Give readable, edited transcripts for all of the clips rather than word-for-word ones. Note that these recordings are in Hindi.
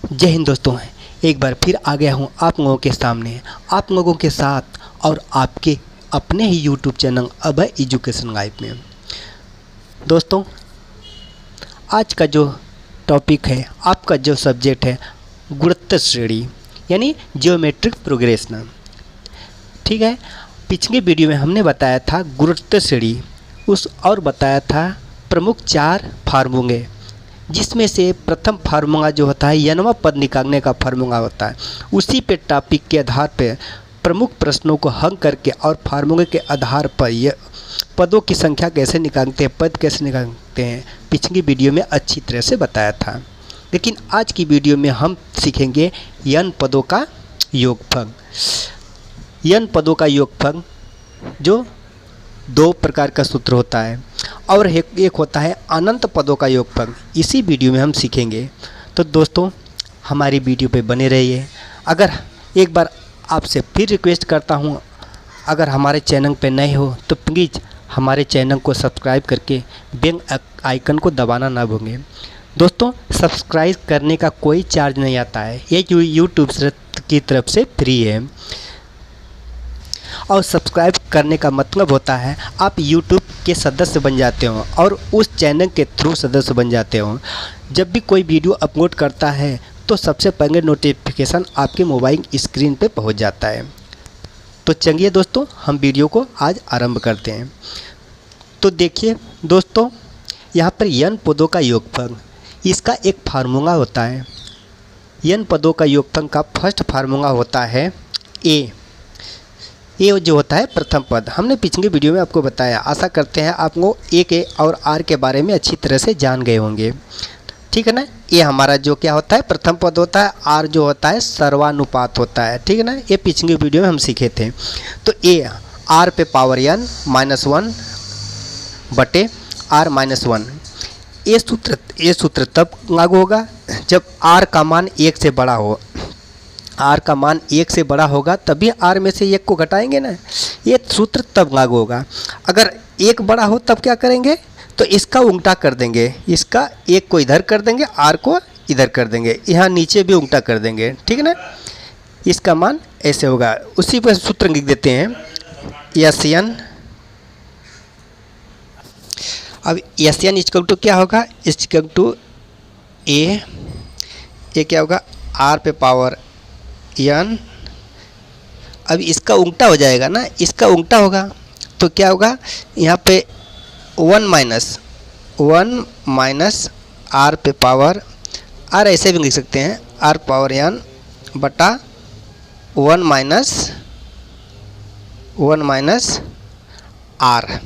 जय हिंद दोस्तों, एक बार फिर आ गया हूँ आप लोगों के सामने, आप लोगों के साथ और आपके अपने ही यूट्यूब चैनल अभय एजुकेशन गाइड में। दोस्तों, आज का जो टॉपिक है, आपका जो सब्जेक्ट है गुणोत्तर श्रेणी यानी जियोमेट्रिक प्रोग्रेशन। ठीक है, पिछले वीडियो में हमने बताया था गुणोत्तर श्रेणी और बताया था प्रमुख 4 फार्मूले, जिसमें से प्रथम फार्मूला जो होता है n वां पद निकालने का फार्मूला होता है। उसी पे टॉपिक के आधार पे प्रमुख प्रश्नों को हल करके और फार्मूले के आधार पर ये पदों की संख्या कैसे निकालते हैं, पद कैसे निकालते हैं, पिछली वीडियो में अच्छी तरह से बताया था। लेकिन आज की वीडियो में हम सीखेंगे n पदों का योगफल। n पदों का योगफल जो 2 प्रकार का सूत्र होता है और एक होता है अनंत पदों का योगफल। इसी वीडियो में हम सीखेंगे। तो दोस्तों, हमारी वीडियो पे बने रहिए। अगर एक बार आपसे फिर रिक्वेस्ट करता हूँ, अगर हमारे चैनल पे नए हो तो प्लीज़ हमारे चैनल को सब्सक्राइब करके बेल आइकन को दबाना ना भूलें। दोस्तों, सब्सक्राइब करने का कोई चार्ज नहीं आता है, ये यूट्यूब की तरफ से फ्री है। और सब्सक्राइब करने का मतलब होता है आप YouTube के सदस्य बन जाते हो और उस चैनल के थ्रू सदस्य बन जाते हो। जब भी कोई वीडियो अपलोड करता है तो सबसे पहले नोटिफिकेशन आपके मोबाइल स्क्रीन पे पहुंच जाता है। तो चलिए दोस्तों, हम वीडियो को आज आरंभ करते हैं। तो देखिए दोस्तों, यहाँ पर n पदों का योगफल, इसका एक फार्मूला होता है। n पदों का योगफल का फर्स्ट फार्मूला होता है ए जो होता है प्रथम पद। हमने पिछले वीडियो में आपको बताया। आशा करते हैं आप लोग ए के और आर के बारे में अच्छी तरह से जान गए होंगे। ठीक है ना। ये हमारा जो क्या होता है प्रथम पद होता है, आर जो होता है सर्वानुपात होता है। ठीक है ना, ये पिछले वीडियो में हम सीखे थे। तो ए आर पे पावर n -1 बटे आर -1। ये सूत्र तब लागू होगा जब आर का मान 1 से बड़ा हो। आर का मान 1 से बड़ा होगा तभी आर में से 1 को घटाएंगे ना। ये सूत्र तब लागू होगा। अगर 1 बड़ा हो तब क्या करेंगे, तो इसका उल्टा कर देंगे। इसका 1 को इधर कर देंगे, आर को इधर कर देंगे, यहाँ नीचे भी उल्टा कर देंगे। ठीक है ना, इसका मान ऐसे होगा। उसी पर सूत्र लिख देते हैं Sn। अब Sn इक्वल टू क्या होगा, इक्वल टू ए क्या होगा आर पे पावर n। अब इसका उल्टा हो जाएगा ना, इसका उल्टा होगा तो क्या होगा, यहाँ पे 1 माइनस आर पे पावर आर, ऐसे भी लिख सकते हैं आर पावर n बटा 1 माइनस आर।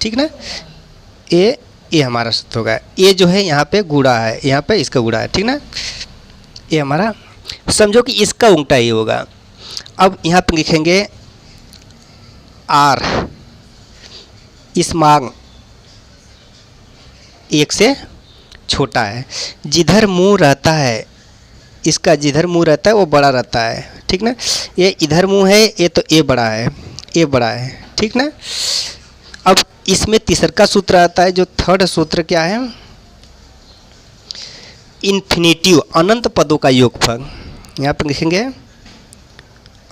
ठीक ना, ये हमारा सूत्र होगा। ये जो है यहाँ पे गुणा है, यहाँ पे इसका गुणा है। ठीक ना, ये हमारा, समझो कि इसका उल्टा ही होगा। अब यहाँ पे लिखेंगे आर इस मान 1 से छोटा है। जिधर मुंह रहता है, इसका जिधर मुंह रहता है वो बड़ा रहता है। ठीक ना, ये इधर मुंह है, ये तो ये बड़ा है, ये बड़ा है। ठीक ना। अब इसमें तीसरा सूत्र आता है, जो थर्ड सूत्र क्या है, इन्फिनिटिव अनंत पदों का योगफल। यहाँ पर लिखेंगे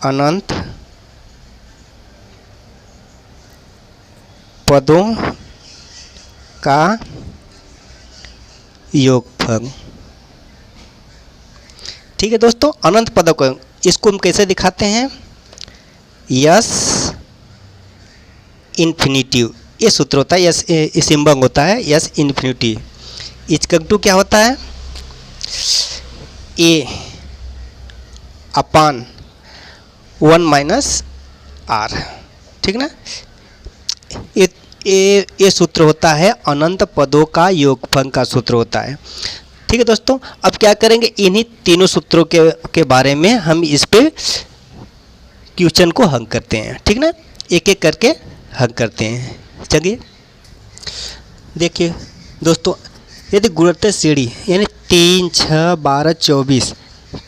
अनंत पदों का योगफल। ठीक है दोस्तों, अनंत पदों को इसको हम कैसे दिखाते हैं, यस इन्फिनिटिव, ये सूत्र होता है, यस सिंबल होता है यस इन्फिनिटी। इक्वल टू क्या होता है, ए अपान 1 माइनस आर। ठीक ना, ये सूत्र होता है अनंत पदों का योगफल का सूत्र होता है। ठीक है दोस्तों, अब क्या करेंगे, इन्हीं तीनों सूत्रों के बारे में हम इस पे क्वेश्चन को हल करते हैं। ठीक ना, एक एक करके हल करते हैं। चलिए देखिए दोस्तों, यदि गुणोत्तर श्रेणी यानी 3, 6, 12, 24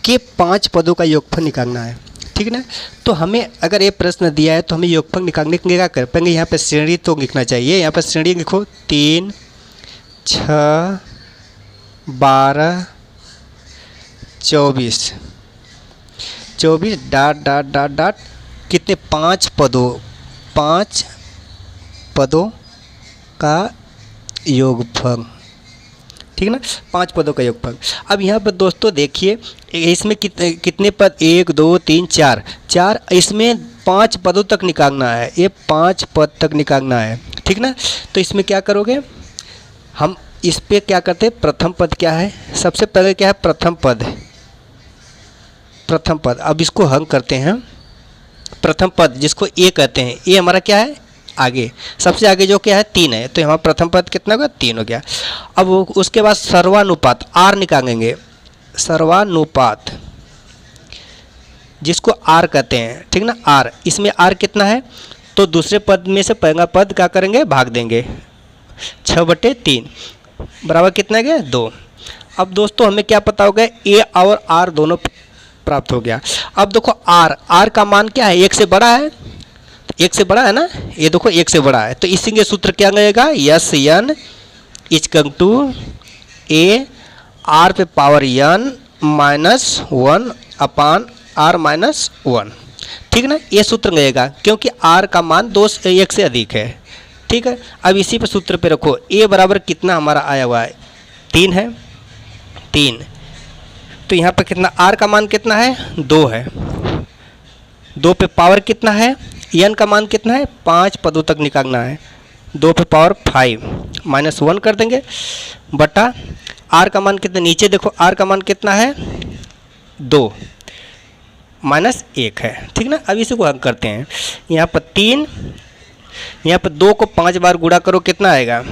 के 5 पदों का योगफल निकालना है। ठीक ना, तो हमें अगर ये प्रश्न दिया है तो हमें योगफल निकालने के लिए क्या कर पाएंगे, यहाँ पे श्रेणी तो लिखना चाहिए। यहाँ पर श्रेणी लिखो 3, 6, 12, 24 डॉट डॉट डॉट डॉट कितने 5 पदों का योगफल, ठीक ना, 5 पदों का योगफल। अब यहाँ पर दोस्तों देखिए इसमें कितने पद, 1 2 3 4, इसमें 5 पदों तक निकालना है, ये 5 पद तक निकालना है, ठीक ना। तो इसमें क्या करोगे, हम इस पे क्या करते हैं, प्रथम पद क्या है, सबसे पहले क्या है प्रथम पद। अब इसको हम करते हैं प्रथम पद, जिसको ए कहते हैं, ए हमारा क्या है आगे, सबसे आगे जो क्या है 3 है, तो हमारा प्रथम पद कितना होगा 3 हो गया। अब उसके बाद सर्वानुपात आर निकालेंगे, सर्वानुपात जिसको आर कहते हैं, ठीक ना, आर, इसमें आर कितना है, तो दूसरे पद में से पहला पद क्या करेंगे, भाग देंगे, 6/3 बराबर कितना गया 2। अब दोस्तों हमें क्या पता होगा, ए और आर दोनों प्राप्त हो गया। अब देखो आर का मान क्या है, 1 से बड़ा है, 1 से बड़ा है ना, ये देखो 1 से बड़ा है, तो इसी के सूत्र क्या लगेगा, S N equal to A R पे पावर n -1 अपान r -1, ठीक ना, ये सूत्र लगेगा क्योंकि r का मान 1 से अधिक है, ठीक है। अब इसी पे सूत्र पे रखो, a बराबर कितना हमारा आया हुआ है 3 है, 3, तो यहाँ पर कितना r का मान कितना है 2 है, 2 पे पावर कितना है, n का मान कितना है 5 पदों तक निकालना है, 2 पे पावर 5 -1 कर देंगे बटा r का मान कितना, नीचे देखो r का मान कितना है 2 -1 है, ठीक ना। अब इसी को हम करते हैं, यहाँ पर 3, यहाँ पर 2 को 5 बार गुणा करो कितना आएगा,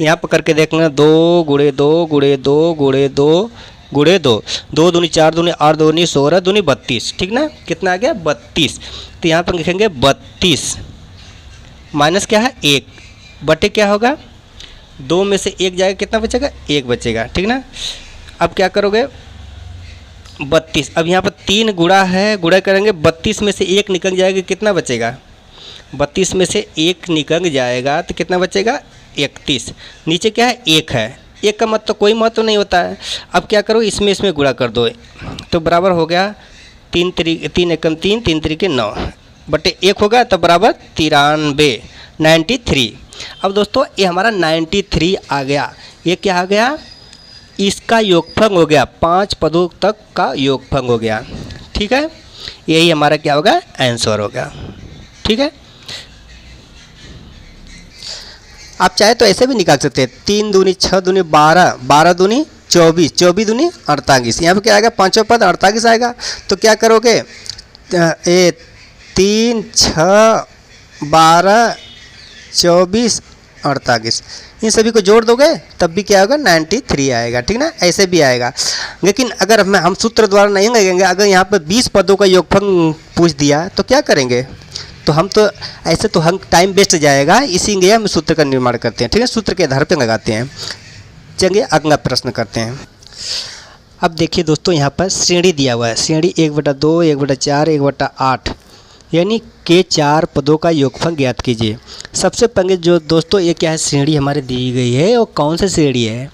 यहाँ पर करके देख लेना, 2 × 2 × 2 × 2 × 2, 2 दूनी 4 दूनी 8 दूनी 16 दूनी 32, ठीक ना, कितना आ गया 32। तो यहाँ पर लिखेंगे 32 माइनस क्या है 1 बटे क्या होगा, 2 में से 1 जाएगा, कितना बचेगा 1 बचेगा, ठीक ना। अब क्या करोगे 32, अब यहाँ पर 3 गुणा है, गुणा करेंगे, 32 में से 1 निकल जाएगा, कितना बचेगा, 32 में से 1 निकल जाएगा तो कितना बचेगा 31, नीचे क्या है 1 है, 1 का मतलब कोई महत्व नहीं होता है। अब क्या करो इसमें गुणा कर दो, तो बराबर हो गया 3 एकम 3 3 3 9 बटे 1 होगा, तो बराबर 93 अब दोस्तों ये हमारा 93 आ गया, ये क्या आ गया, इसका योगफल हो गया, 5 पदों तक का योगफल हो गया, ठीक है, यही हमारा क्या होगा आंसर होगा, ठीक है। आप चाहे तो ऐसे भी निकाल सकते हैं, 3 दूनी 6 दूनी 12, 12 दूनी 24, 24 दूनी 48, यहाँ पे क्या आएगा 5वां पद 48 आएगा। तो क्या करोगे, 3 6 12 24 48, इन सभी को जोड़ दोगे तब भी क्या होगा 93 आएगा, ठीक ना, ऐसे भी आएगा। लेकिन अगर हम सूत्र द्वारा नहीं लगेंगे, अगर यहाँ पर 20 पदों का योगफल पूछ दिया तो क्या करेंगे, तो हम तो ऐसे तो हम टाइम वेस्ट जाएगा, इसीलिए हम सूत्र का निर्माण करते हैं, ठीक है, सूत्र के आधार पर लगाते हैं। चलिए अगला प्रश्न करते हैं। अब देखिए दोस्तों यहाँ पर श्रेणी दिया हुआ है, श्रेणी 1/2 1/4 1/8 यानी के 4 पदों का योगफल ज्ञात कीजिए। सबसे पहले जो दोस्तों ये क्या है, श्रेणी हमारे दी गई है, और कौन सी श्रेणी है,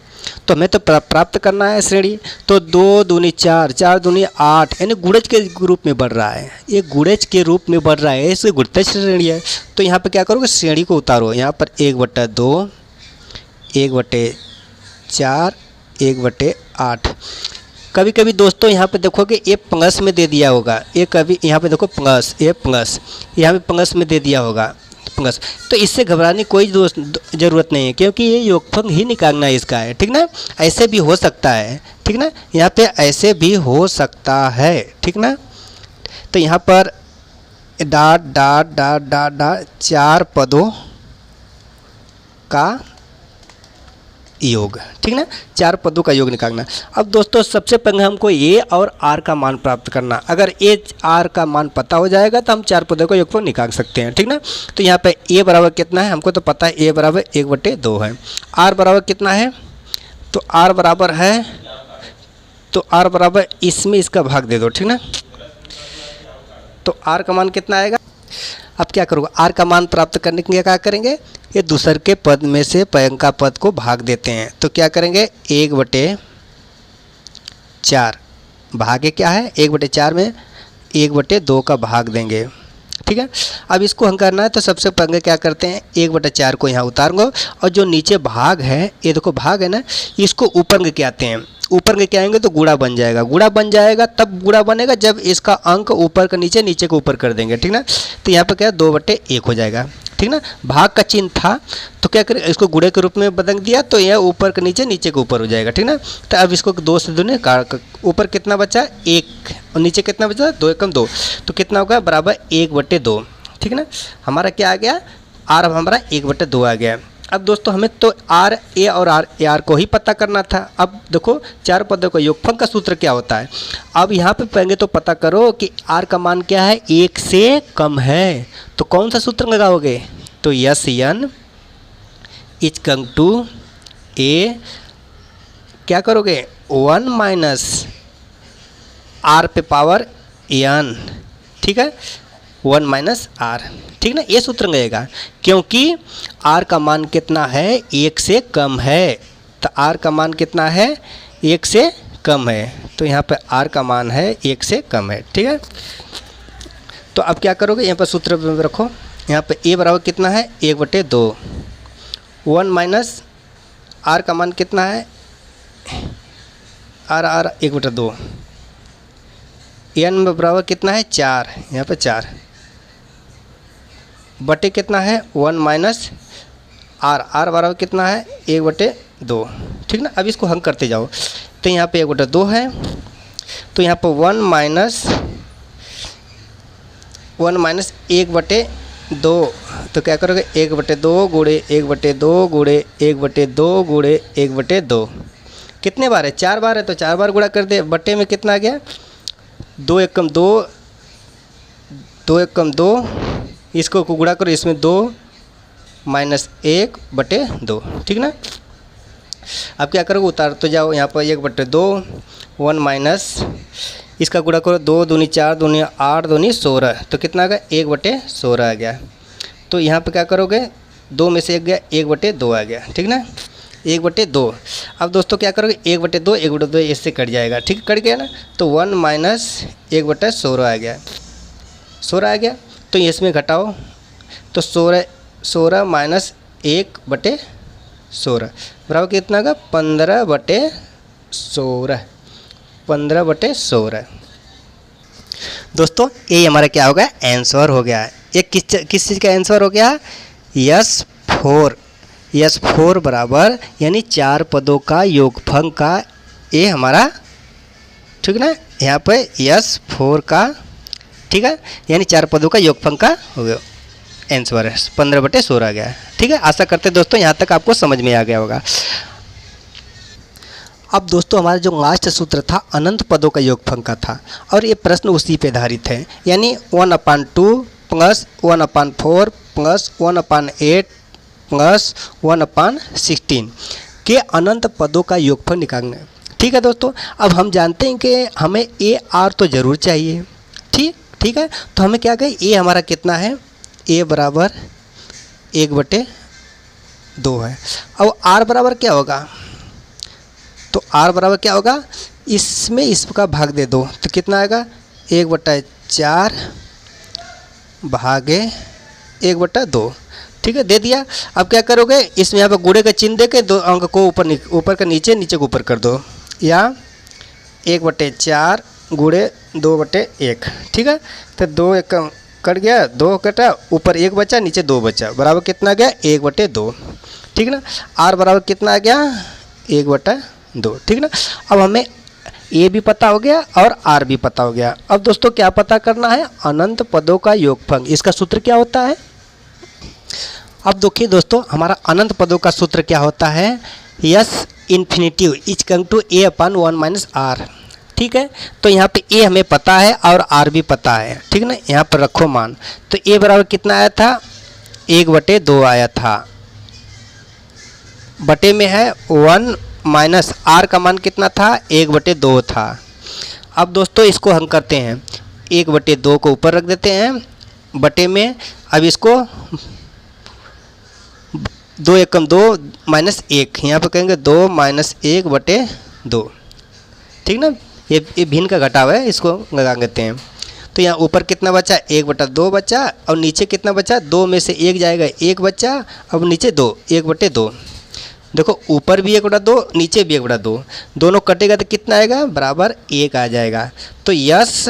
तो हमें तो प्राप्त करना है श्रेणी, तो 2 दूनी 4 4 दूनी 8 यानी गुणज के रूप में बढ़ रहा है, ये गुणज के रूप में बढ़ रहा है, इसलिए गुणज श्रेणी है। तो यहाँ पर क्या करोगे, श्रेणी को उतारो, यहाँ पर 1/2 1/4 1/8। कभी कभी दोस्तों यहाँ पे देखोगे ये प्लस में दे दिया होगा, ये कभी यहाँ पे देखो प्लस, ये प्लस यहाँ पे प्लस में दे दिया होगा प्लस, तो इससे घबराने कोई ज़रूरत नहीं है, क्योंकि ये योगफल ही निकालना है इसका है, ठीक ना। ऐसे भी हो सकता है, ठीक ना, यहाँ पे ऐसे भी हो सकता है, ठीक ना। तो यहाँ पर dot dot dot dot dot 4 पदों का योग, ठीक ना, 4 पदों का योग निकालना। अब दोस्तों सबसे पहले हमको ए और आर का मान प्राप्त करना, अगर ए आर का मान पता हो जाएगा तो हम 4 पदों का योगफल निकाल सकते हैं, ठीक ना। तो यहाँ पे ए बराबर कितना है, हमको तो पता है ए बराबर 1/2 है, आर बराबर कितना है, तो आर बराबर है, तो आर बराबर इसमें इसका भाग दे दो, ठीक ना, तो आर का मान कितना आएगा। अब क्या करोगे, आर का मान प्राप्त करने के लिए क्या करेंगे, ये दूसरे के पद में से पहला पद को भाग देते हैं, तो क्या करेंगे 1/4 भागे क्या है 1/4 में 1/2 का भाग देंगे। ठीक है, अब इसको हम करना है तो सबसे पहले क्या करते हैं 1/4 को यहाँ उतारेंगे और जो नीचे भाग है, ये देखो भाग है ना, इसको ऊपर लेके आते हैं। ऊपर लेके आएंगे तो गुणा बन जाएगा। गुणा बन जाएगा तब गुणा बनेगा जब इसका अंक ऊपर का नीचे, नीचे को ऊपर कर देंगे। ठीक ना, तो यहाँ पर क्या 2/1 हो जाएगा। ठीक ना, भाग का चिन्ह था तो क्या करें इसको गुणे के रूप में बदल दिया तो यह ऊपर के नीचे, नीचे के ऊपर हो जाएगा। ठीक ना, तो अब इसको 2 से दूने काट, ऊपर कितना बचा 1 और नीचे कितना बचा 2 एकम 2, तो कितना होगा बराबर 1/2। ठीक ना, हमारा क्या आ गया आर, अब हमारा 1/2 आ गया। अब दोस्तों हमें तो आर ए और आर ए आर को ही पता करना था। अब देखो चार पदों का योगफल का सूत्र क्या होता है। अब यहाँ पे पहले तो पता करो कि आर का मान क्या है 1 से कम है, तो कौन सा सूत्र लगाओगे, तो यस एन इक्वल टू ए, क्या करोगे 1 माइनस आर पे पावर एन। ठीक है, 1 माइनस आर। ठीक ना, ये सूत्र लगेगा क्योंकि आर का मान कितना है 1 से कम है, तो आर का मान कितना है 1 से कम है, तो यहाँ पे आर का मान है 1 से कम है। ठीक है, तो अब क्या करोगे यहाँ पर सूत्र में रखो, यहाँ पे ए बराबर कितना है 1/2, 1 माइनस आर का मान कितना है आर 1/2, एन बराबर कितना है 4, यहाँ पे 4 बटे कितना है 1 माइनस आर बराबर कितना है 1/2। ठीक ना, अब इसको हल करते जाओ तो यहाँ पे 1/2 है, तो यहाँ पर 1 माइनस 1/2, तो क्या करोगे 1/2 गुणे 1/2 गुणे 1/2 गुणे 1/2, कितने बार है 4 बार है, तो 4 बार गुणा कर दे। बटे में कितना आ गया 2 एकम 2, 2 एकम 2, इसको गुणा करो, इसमें 2 माइनस 1/2। ठीक ना, अब क्या करोगे उतार तो जाओ, यहाँ पर 1/2, 1 माइनस इसका गुणा करो, 2 दूनी 4 दूनी 8 दूनी 16, तो कितना आ गया 1/16 आ गया। तो यहाँ पे क्या करोगे 2 में से 1 गया 1/2 आ गया। ठीक ना, 1/2। अब दोस्तों क्या करोगे 1/2 1/2 इससे कट जाएगा। ठीक, कट गया ना, तो 1 माइनस 1/16 आ गया, 16 आ गया। तो इसमें घटाओ तो 16 माइनस 1/16 बराबर कितना होगा 15/16, 15/16। दोस्तों ये हमारा क्या हो गया आंसर हो गया। ये किस चीज़ का आंसर हो गया यस 4 बराबर यानी 4 पदों का योगफल का ये हमारा, ठीक ना, यहाँ पे यस 4 का, ठीक है, यानी 4 पदों का योगफल का हो गया आंसर है 15/16 आ गया। ठीक है, आशा करते हैं दोस्तों यहाँ तक आपको समझ में आ गया होगा। अब दोस्तों हमारा जो लास्ट सूत्र था अनंत पदों का योगफल का था और ये प्रश्न उसी पे आधारित है, यानी 1/2 प्लस 1/4 प्लस 1/8 प्लस 1/16 के अनंत पदों का योगफल निकालना है। ठीक है दोस्तों, अब हम जानते हैं कि हमें ए आर तो ज़रूर चाहिए। ठीक है, तो हमें क्या कहें ए हमारा कितना है, ए बराबर 1/2 है। अब आर बराबर क्या होगा, तो आर बराबर क्या होगा, इसमें इसका भाग दे दो तो कितना आएगा 1/4 भागे 1/2। ठीक है, दे दिया। अब क्या करोगे इसमें यहाँ पर गुणे का चिन्ह दे के दो अंक को ऊपर का नीचे, नीचे को ऊपर कर दो, या 1/4 गुणे 2/1। ठीक है, तो 2 एक कट गया, 2 कटा, ऊपर 1 बचा नीचे 2 बचा, बराबर कितना गया 1/2। ठीक ना, आर बराबर कितना आ गया 1/2। ठीक ना, अब हमें ए भी पता हो गया और आर भी पता हो गया। अब दोस्तों क्या पता करना है अनंत पदों का योगफल, इसका सूत्र क्या होता है। अब देखिए दोस्तों हमारा अनंत पदों का सूत्र क्या होता है, S infinity equal to A/1 minus R. ठीक है, तो यहाँ पे ए हमें पता है और आर भी पता है। ठीक ना, यहाँ पर रखो मान, तो ए बराबर कितना आया था 1/2 आया था, बटे में है 1 माइनस आर का मान कितना था 1/2 था। अब दोस्तों इसको हम करते हैं 1/2 को ऊपर रख देते हैं बटे में, अब इसको 2 एकम 2 माइनस 1, यहाँ पर कहेंगे 2 माइनस 1/2। ठीक ना, ये भिन्न का घटाव है, इसको लगा देते हैं। तो यहाँ ऊपर कितना बचा, 1/2 बचा, और नीचे कितना बचा, 2 में से 1 जाएगा, 1 बचा, अब नीचे 2, 1/2। देखो ऊपर भी 1/2, नीचे भी 1/2, दोनों कटेगा तो कितना आएगा, बराबर 1 आ जाएगा। तो यस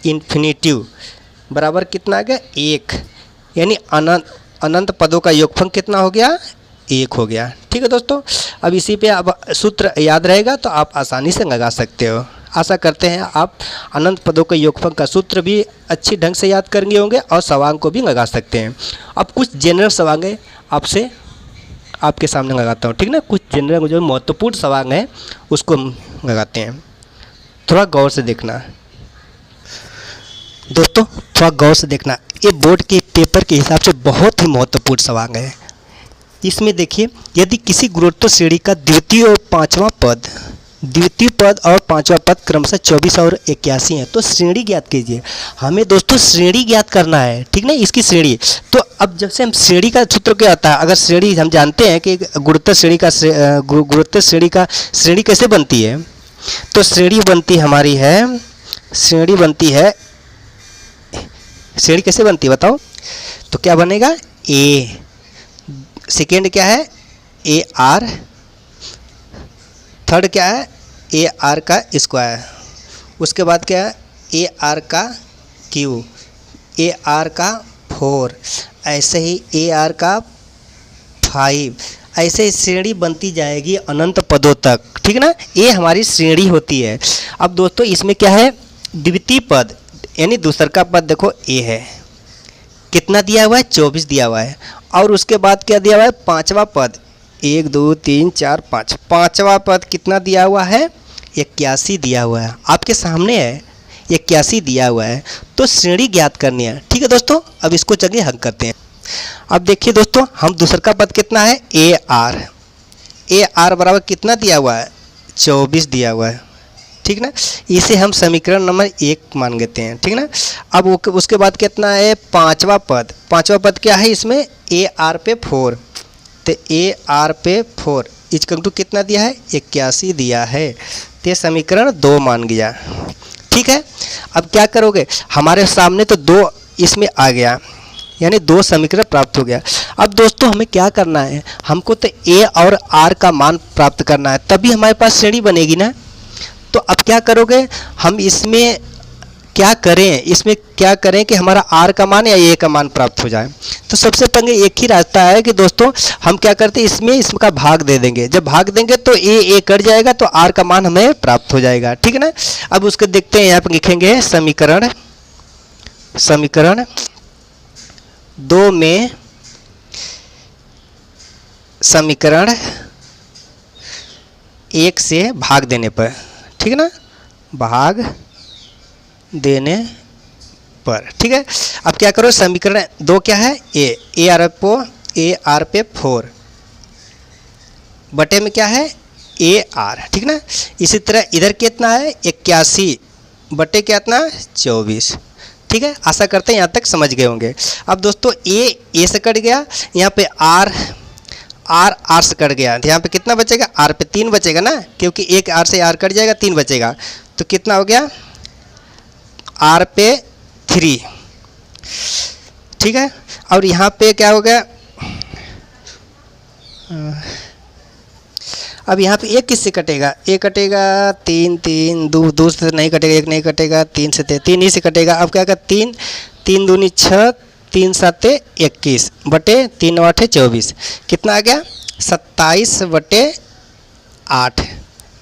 इन्फिनिटिव बराबर कितना आ गया, 1, यानी अनंत पदों का योगफल कितना हो गया, 1 हो गया। ठीक है दोस्तों, अब इसी पे अब सूत्र याद रहेगा तो आप आसानी से लगा सकते हो। आशा करते हैं आप अनंत पदों के योगफल का सूत्र भी अच्छी ढंग से याद करेंगे होंगे और सवांग को भी लगा सकते हैं। अब कुछ जनरल सवांग आपसे आपके सामने लगाता हूँ, ठीक ना। कुछ जनरल जो महत्वपूर्ण सवांग है उसको लगाते हैं, थोड़ा गौर से देखना दोस्तों, थोड़ा गौर से देखना। ये बोर्ड के पेपर के हिसाब से बहुत ही महत्वपूर्ण सवांग है। इसमें देखिए, यदि किसी गुणोत्तर श्रेणी का द्वितीय और पांचवा पद क्रमशः 24 और 81 है तो श्रेणी ज्ञात कीजिए। हमें दोस्तों श्रेणी ज्ञात करना है, ठीक ना, इसकी श्रेणी। तो अब जब से हम श्रेणी का सूत्र क्या आता है, अगर श्रेणी हम जानते हैं कि गुणोत्तर श्रेणी का श्रेणी कैसे बनती है, तो श्रेणी कैसे बनती है बताओ। तो क्या बनेगा, ए, सेकेंड क्या है, ए आर, थर्ड क्या है, ए आर का स्क्वायर, उसके बाद क्या है, ए आर का क्यू, ए आर का 4, ऐसे ही ए आर का 5, ऐसे श्रेणी बनती जाएगी अनंत पदों तक, ठीक ना। ये हमारी श्रेणी होती है। अब दोस्तों इसमें क्या है, द्वितीय पद यानी दूसरा का पद देखो ए है, कितना दिया हुआ है, 24 दिया हुआ है, और उसके बाद क्या दिया हुआ है, पांचवा पद, 1 2 3 4 5, पांचवा पद कितना दिया हुआ है, 81 दिया हुआ है, आपके सामने है 81 दिया हुआ है। तो श्रेणी ज्ञात करनी है, ठीक है दोस्तों। अब इसको चलिए हल करते हैं। अब देखिए दोस्तों, हम दूसरा का पद कितना है, ए आर बराबर कितना दिया हुआ है, 24 दिया हुआ है, ठीक ना। इसे हम समीकरण नंबर 1 मान लेते हैं, ठीक ना। अब उसके बाद कितना है, पांचवा पद क्या है इसमें, ए आर पे 4, तो ए आर पे 4 इक्वल टू कितना दिया है, 81 दिया है, तो समीकरण 2 मान गया, ठीक है। अब क्या करोगे, हमारे सामने तो 2 इसमें आ गया, यानी 2 समीकरण प्राप्त हो गया। अब दोस्तों हमें क्या करना है, हमको तो ए और आर का मान प्राप्त करना है, तभी हमारे पास श्रेणी बनेगी ना। तो अब क्या करोगे, हम इसमें क्या करें कि हमारा आर का मान या ए का मान प्राप्त हो जाए। तो सबसे पहले एक ही रास्ता है कि दोस्तों हम क्या करते हैं, इसका भाग दे देंगे। जब भाग देंगे तो ए कट जाएगा, तो आर का मान हमें प्राप्त हो जाएगा, ठीक है ना। अब उसको देखते हैं, यहाँ पर लिखेंगे समीकरण 2 में समीकरण 1 से भाग देने पर, ठीक है ना, भाग देने पर, ठीक है। अब क्या करो, समीकरण 2 क्या है, ए आर पे 4 बटे में क्या है, ए आर, ठीक ना। इसी तरह इधर कितना है, 81 बटे कितना, 24, ठीक है। आशा करते हैं यहाँ तक समझ गए होंगे। अब दोस्तों ए से कट गया, यहाँ पे आर से कट गया, तो यहाँ पे कितना बचेगा, आर पे 3 बचेगा ना, क्योंकि एक आर से आर कट जाएगा, 3 बचेगा, तो कितना हो गया, आर पे 3, ठीक है। और यहाँ पे क्या हो गया, अब यहाँ पे 1 किससे कटेगा, 1 कटेगा, 3 2 से नहीं कटेगा, 1 नहीं कटेगा, 3 से 3 ही से कटेगा। अब क्या कर, 3 दूनी 6, 3 7 21 बटे 3 8 24, कितना आ गया, 27 बटे 8,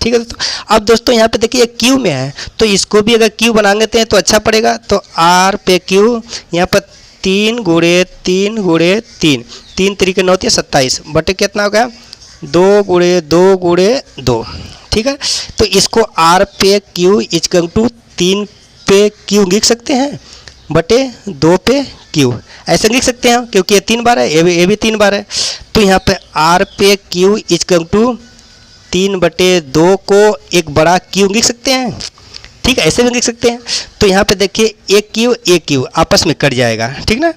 ठीक है दोस्तों। अब दोस्तों यहाँ पे देखिए क्यू में है, तो इसको भी अगर क्यू बना लेते हैं तो अच्छा पड़ेगा। तो आर पे क्यू, यहाँ पर 3 गुणे 3 गुणे 3, 3 3 के 9 27 बटे कितना हो गया, 2 गुणे 2 गुणे 2, ठीक है। तो इसको आर पे क्यू इक्वल टू 3 पे क्यू लिख सकते हैं, बटे 2 पे क्यू, ऐसे लिख सकते हैं, क्योंकि ये 3 बार है, ये भी 3 बार है। तो यहाँ पे आर पे क्यू इक्वल टू 3 बटे 2 को एक बड़ा क्यू लिख सकते हैं, ठीक है, ऐसे भी लिख सकते हैं। तो यहाँ पे देखिए एक क्यू आपस में कट जाएगा, ठीक ना,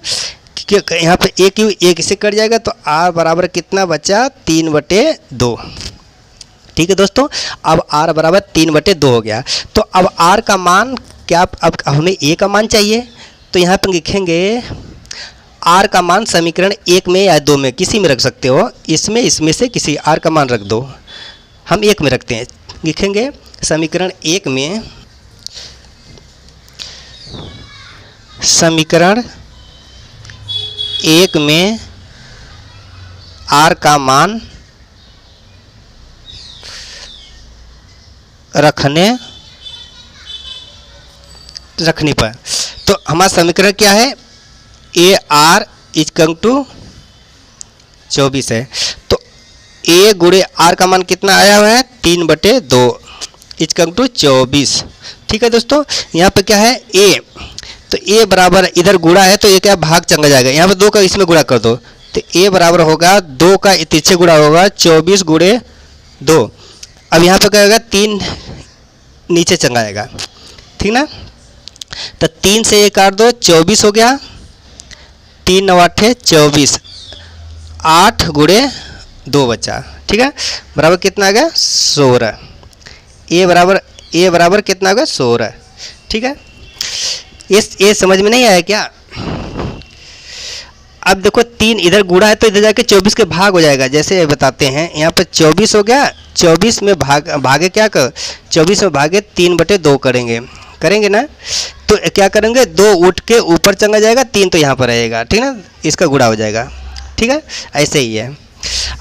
यहाँ पे एक क्यू एक से कट जाएगा, तो आर बराबर कितना बचा, 3 बटे 2, ठीक है दोस्तों। अब r बराबर 3/2 हो गया। तो अब r का मान क्या, अब हमें a का मान चाहिए, तो यहाँ पर लिखेंगे r का मान समीकरण 1 में या 2 में किसी में रख सकते हो, इसमें से किसी r का मान रख दो। हम 1 में रखते हैं, लिखेंगे समीकरण 1 में, समीकरण 1 में r का मान रखने पर, तो हमारा समीकरण क्या है, ए आर इक्वल टू 24 है। तो a गुणे r का मान कितना आया हुआ है, 3/2 इक्वल टू 24। ठीक है दोस्तों, यहाँ पे क्या है a, तो a बराबर इधर गुणा है तो ये क्या भाग चंगा जाएगा, यहाँ पे 2 का इसमें गुणा कर दो, तो a बराबर होगा 2 का तिरछे गुणा होगा 24 गुणे 2। अब यहाँ पे क्या होगा, 3 नीचे चंगा आएगा, ठीक ना। तो 3 से 1 काट दो, 24 हो गया, 3 9 8 24, 8 गुणे 2 बचा, ठीक है, बराबर कितना आ गया 16। ए बराबर कितना आ गया 16, ठीक है। ये समझ में नहीं आया क्या। अब देखो 3 इधर गुणा है तो इधर जाके 24 के भाग हो जाएगा, जैसे बताते हैं, यहाँ पर 24 हो गया, 24 में भागे क्या कर, 24 में भागे 3/2 करेंगे ना, तो क्या करेंगे, 2 उठ के ऊपर चंगा जाएगा, 3 तो यहाँ पर रहेगा, ठीक ना, इसका गुणा हो जाएगा, ठीक है, ऐसे ही है।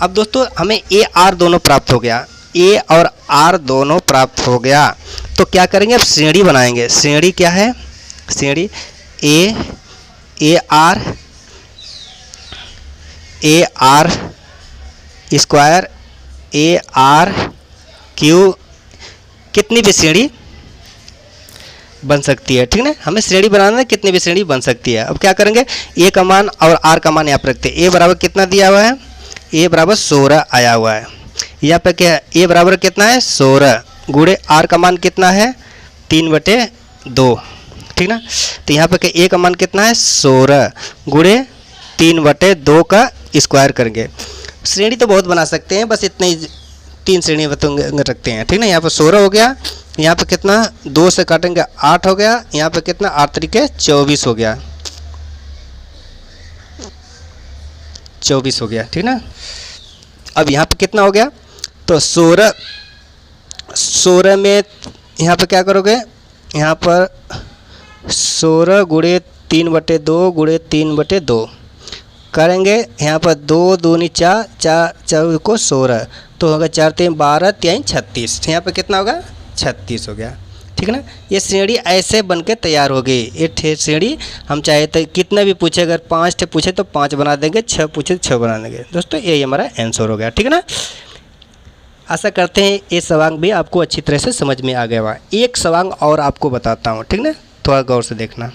अब दोस्तों हमें ए आर दोनों प्राप्त हो गया, ए और आर दोनों प्राप्त हो गया, तो क्या करेंगे, अब श्रेणी बनाएंगे। श्रेणी क्या है, श्रेणी A R square A R Q कितनी भी श्रेणी बन सकती है, ठीक ना, हमें श्रेणी बनाना है, कितनी भी श्रेणी बन सकती है। अब क्या करेंगे, ए का मान और आर का मान यहाँ पर रखते हैं। ए बराबर कितना दिया हुआ है, ए बराबर 16 आया हुआ है, यहाँ पे क्या है, ए बराबर कितना है 16 गुणे आर का मान कितना है 3/2, ठीक ना। तो यहाँ पे क्या, ए का मान कितना है 16 गुणे 3/2 का स्क्वायर करेंगे। श्रेणी तो बहुत बना सकते हैं, बस इतने ही 3 श्रेणी रखते हैं, ठीक ना। यहाँ पर 16 हो गया, यहाँ पे कितना 2 से काटेंगे 8 हो गया, यहाँ पे कितना 8 तरीके 24 हो गया, 24 हो गया, ठीक ना। अब यहाँ पे कितना हो गया, तो 16 में यहाँ पे क्या करोगे, यहाँ पर 16 गुणे 3/2 गुणे 3/2 करेंगे, यहाँ पर 2 दूनी 4 4 को 16, तो होगा 4 3 12 3 36, यहाँ पे कितना होगा 36 हो गया, ठीक है ना। ये श्रेणी ऐसे बन के तैयार हो गई। ये श्रेणी हम चाहे तो कितना भी पूछे, अगर 5 पूछे तो 5 बना देंगे, 6 पूछे तो 6 बना देंगे। दोस्तों यही हमारा आंसर हो गया, ठीक है ना। आशा करते हैं ये सवाल भी आपको अच्छी तरह से समझ में आ गया हुआ। एक सवाल और आपको बताता हूँ, ठीक ना, थोड़ा गौर से देखना।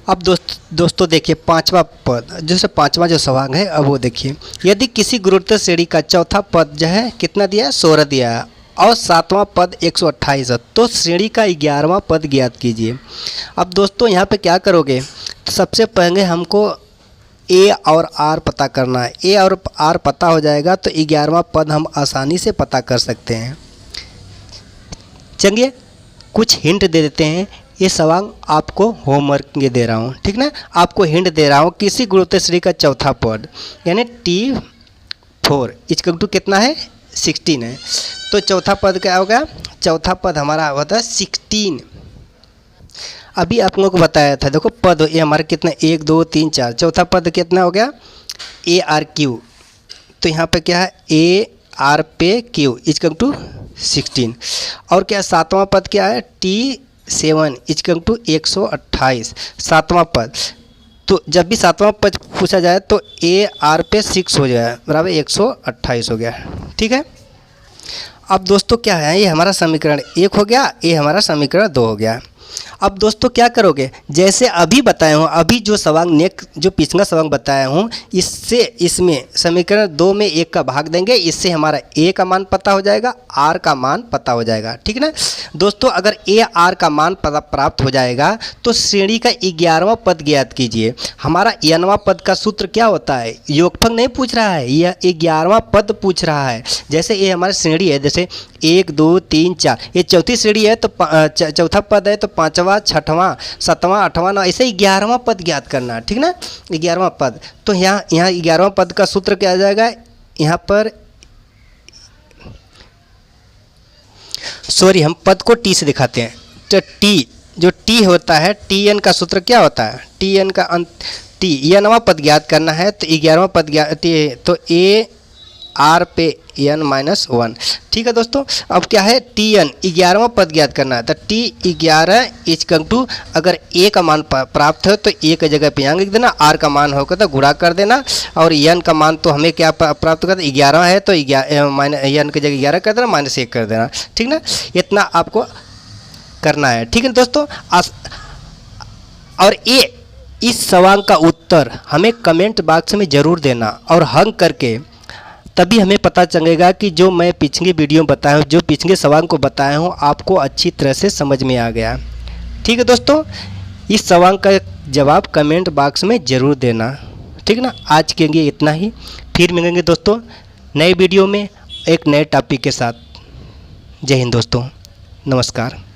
अब दोस्तों देखिए 5वां पद, जैसे 5वां जो सवाल है, अब वो देखिए, यदि किसी गुरुत्व श्रेणी का चौथा पद जो है कितना दिया है 16 दिया है और 7वां पद 128 है, तो श्रेणी का 11वां पद ज्ञात कीजिए। अब दोस्तों यहाँ पे क्या करोगे, तो सबसे पहले हमको ए और आर पता करना है। ए और आर पता हो जाएगा तो 11वां पद हम आसानी से पता कर सकते हैं। चलिए कुछ हिंट दे देते हैं, ये सवाल आपको होमवर्क में दे रहा हूँ, ठीक ना, आपको हिंट दे रहा हूँ। किसी गुरुत्व श्रेणी का चौथा पद यानी T4 इक्वल टू कितना है 16 है, तो चौथा पद क्या होगा, चौथा पद हमारा होता है 16। अभी आप लोगों को बताया था, देखो पद ये हमारे कितना 1 2 3 4, चौथा पद कितना हो गया ARQ, तो यहाँ पे क्या है AR पे Q इक्वल टू 16। और क्या 7वां पद क्या है T7 इक्वल टू 128, 7वां पद। तो जब भी 7वां पद पूछा जाए तो AR पे 6 हो जाए, बराबर 128 हो गया, ठीक है। अब दोस्तों क्या है, ये हमारा समीकरण 1 हो गया, ये हमारा समीकरण 2 हो गया। अब दोस्तों क्या करोगे, जैसे अभी बताया हूँ, अभी जो सवांग नेक्स्ट जो पिछला सवांग बताया हूँ, इससे इसमें समीकरण 2 में 1 का भाग देंगे, इससे हमारा ए का मान पता हो जाएगा, आर का मान पता हो जाएगा। ठीक है ना दोस्तों, अगर ए आर का मान प्राप्त हो जाएगा तो श्रेणी का 11वां पद ज्ञात कीजिए। हमारा nवां पद का सूत्र क्या होता है, योगफल नहीं पूछ रहा है, यह 11वां पद पूछ रहा है। जैसे ये हमारी श्रेणी है, जैसे 1 2 3 4, ये चौथी श्रेणी है तो चौथा पद है तो 5वां 6वां 7वां 8वां 9, ऐसे 11वां पद ज्ञात करना है। ठीक ना, 11वां पद। तो यहाँ 11वां पद का सूत्र क्या आ जाएगा, यहाँ पर सॉरी हम पद को टी से दिखाते हैं। तो टी जो टी होता है, टी एन का सूत्र क्या होता है, टी एन का अंत टी, यह नवा पद ज्ञात करना है तो 11वां पद ज्ञात, तो ए आर पे एन माइनस 1। ठीक है दोस्तों, अब क्या है, टी एन 11वां पद ज्ञात करना है तो टी 11 इक्वल टू, अगर ए का मान प्राप्त हो तो ए की जगह पे यहाँ लिख देना, आर का मान होगा तो गुणा कर देना, और एन का मान तो हमें क्या प्राप्त करना, 11 है तो एन की जगह 11 कर देना, -1 कर देना। ठीक ना, इतना आपको करना है। ठीक है दोस्तों, और ये इस सवाल का उत्तर हमें कमेंट बॉक्स में ज़रूर देना, और हल करके तभी हमें पता चलेगा कि जो मैं पिछली वीडियो में बताया हूँ, जो पिछले सवाल को बताया हूँ, आपको अच्छी तरह से समझ में आ गया। ठीक है दोस्तों, इस सवाल का जवाब कमेंट बॉक्स में ज़रूर देना। ठीक ना, आज के लिए इतना ही, फिर मिलेंगे दोस्तों नए वीडियो में एक नए टॉपिक के साथ। जय हिंद दोस्तों, नमस्कार।